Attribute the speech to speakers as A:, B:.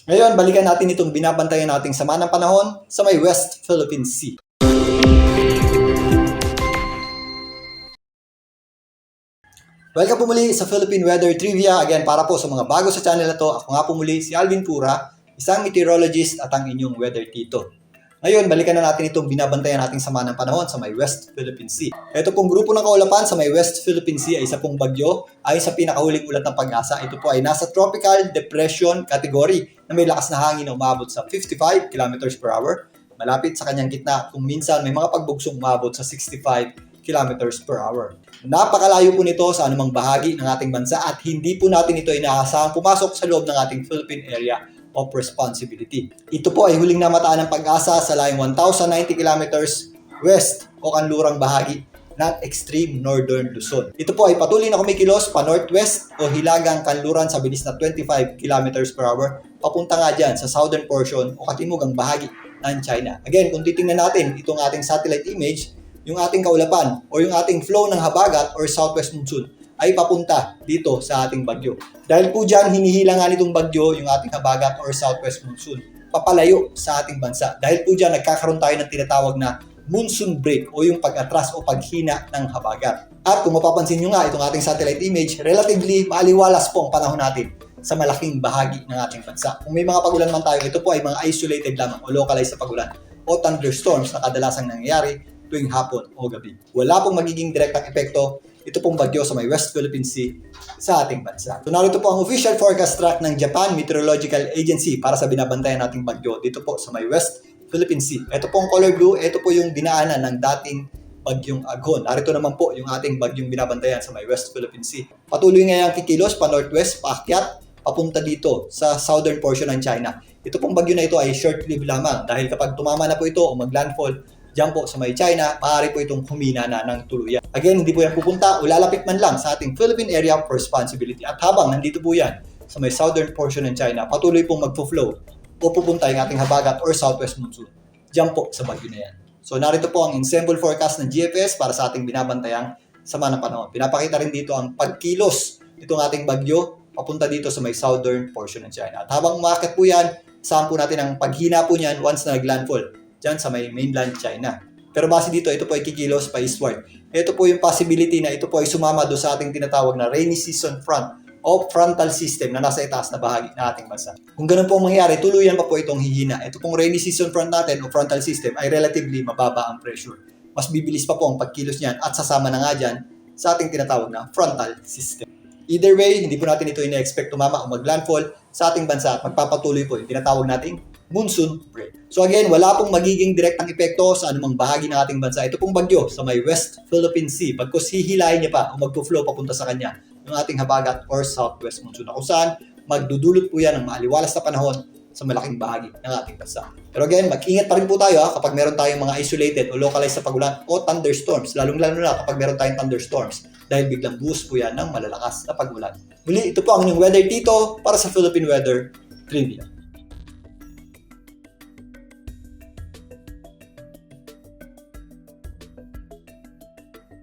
A: Ngayon, balikan natin itong binabantayan nating sama ng panahon sa may West Philippine Sea. Welcome po muli sa Philippine Weather Trivia. Again, para po sa mga bago sa channel na to, ako nga po muli si Alvin Pura, isang meteorologist at ang inyong weather tito. Ngayon, balikan na natin itong binabantayan nating sama ng panahon sa may West Philippine Sea. Ito pong grupo ng kaulapan sa may West Philippine Sea ay isa pong bagyo ayon sa pinakahuling ulat ng Pag-asa. Ito po ay nasa Tropical Depression category na may lakas na hangin na umabot sa 55 km per hour. Malapit sa kanyang gitna kung minsan may mga pagbugsong umabot sa 65 km per hour. Napakalayo po nito sa anumang bahagi ng ating bansa at hindi po natin ito inaasahang pumasok sa loob ng ating Philippine Area of Responsibility. Ito po ay huling namataan ng Pag-asa sa layong 1,090 kilometers west o kanlurang bahagi ng extreme northern Luzon. Ito po ay patuloy na kumikilos pa northwest o hilagang kanluran sa bilis na 25 kilometers per hour papunta nga dyan sa southern portion o katimugang bahagi ng China. Again, kung titingnan natin itong ating satellite image, yung ating kaulapan o yung ating flow ng habagat or southwest monsoon ay papunta dito sa ating bagyo. Dahil po dyan, hinihila nga nitong bagyo yung ating habagat or southwest monsoon papalayo sa ating bansa. Dahil po dyan, nagkakaroon tayo ng tinatawag na monsoon break o yung pag-atras o paghina ng habagat. At kung mapapansin nyo nga itong ating satellite image, relatively maaliwalas po ang panahon natin sa malaking bahagi ng ating bansa. Kung may mga pagulan man tayo, ito po ay mga isolated lamang o localized na pagulan o thunderstorms na kadalasang nangyayari tuwing hapon o gabi. Wala pong magiging direktang epekto ito pong bagyo sa may West Philippine Sea sa ating bansa. So narito po ang official forecast track ng Japan Meteorological Agency para sa binabantayan nating bagyo dito po sa may West Philippine Sea. Ito pong color blue, ito po yung dinaanan ng dating bagyong Aghon. Narito naman po yung ating bagyong binabantayan sa may West Philippine Sea. Patuloy ngayang kikilos pa northwest, paakyat, papunta dito sa southern portion ng China. Ito pong bagyo na ito ay short-lived lamang dahil kapag tumama na po ito o mag-landfall diyan po sa may China, maaari po itong humina na ng tuluyan. Again, hindi po yan pupunta o lalapit man lang sa ating Philippine Area of Responsibility. At habang nandito po yan sa may southern portion ng China, patuloy pong magpo-flow o pupunta yung ating habagat or southwest monsoon. Diyan po sa bagyo na yan. So narito po ang ensemble forecast ng GFS para sa ating binabantayang sama ng panahon. Pinapakita rin dito ang pagkilos nitong ating bagyo papunta dito sa may southern portion ng China. At habang umaakit po yan, saan po natin ang paghina po niyan once na nag-landfall dyan sa may mainland China. Pero base dito, ito po ay kikilos pa eastward. Ito po yung possibility na ito po ay sumama doon sa ating tinatawag na rainy season front o frontal system na nasa itaas na bahagi ng ating bansa. Kung ganun po ang mangyari, tuluyan pa po itong hihina. Ito pong rainy season front natin o frontal system ay relatively mababa ang pressure. Mas bibilis pa po ang pagkilos niyan at sasama na nga dyan sa ating tinatawag na frontal system. Either way, hindi po natin ito ina-expect tumama o mag-landfall sa ating bansa at magpapatuloy po yung tinatawag nating monsoon break. So again, wala pong magiging direktang epekto sa anumang bahagi ng ating bansa. Ito pong bagyo sa may West Philippine Sea, pagkos hihilahin niya pa o magpo-flow papunta sa kanya ng ating habagat or southwest monsoon na kung saan magdudulot po yan ng maaliwalas na panahon sa malaking bahagi ng ating bansa. Pero again, mag-ingat pa rin po tayo kapag meron tayong mga isolated o localized na pagulan o thunderstorms, lalong-lalo na kapag meron tayong thunderstorms dahil biglang boost po yan ng malalakas na pagulan. Muli, ito po ang inyong weather tito para sa Philippine Weather Trivia.